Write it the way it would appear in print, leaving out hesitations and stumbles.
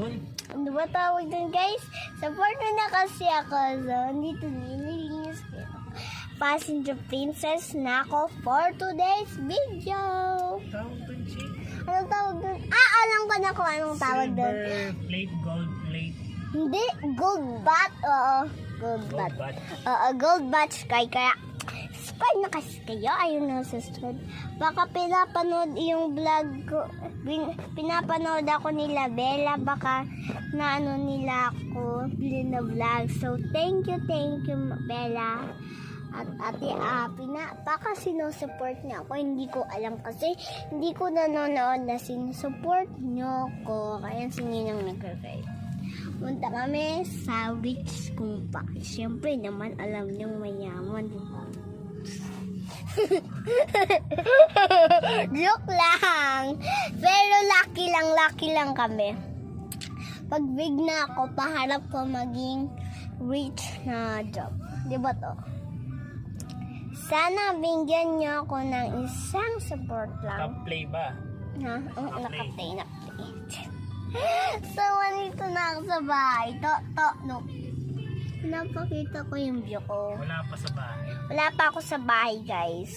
dun? Ano ba tawag dun, guys? Support mo na kasi ako. So, dito nililinis ko. Passenger princess na ako for today's video. Tawag dun, chick. Anong tawag dun? Alam ko na kung anong tawag dun. Silver plate, gold plate. Hindi, gold bat. Oo, gold bat. Gold bat. Oo, gold bat sky. Kaya, subscribe na kasi kayo. Ayun na, subscribe. Baka pinapanood yung vlog ko. Pinapanood ako nila Bella. Baka na ano nila ako. Na vlog. So, thank you, Bella. At Ate Api na baka sinusupport niya ako. Hindi ko alam kasi hindi ko nanonood na sinusupport niyo ko. Kaya sininang nag-ride. Punta kami sa Wix kung bakit. Siyempre naman alam niyong mayaman, di ba? Joke lang. Pero lucky lang kami. Pag big na ako, paharap ko maging rich na job. Di ba to? Sana bigyan niyo ako ng isang support lang. Naka-play ba? Ha? Naka-play. So, nandito na ako sa bahay. No. Pinapakita ko yung view ko. Wala pa sa bahay. Wala pa ako sa bahay, guys.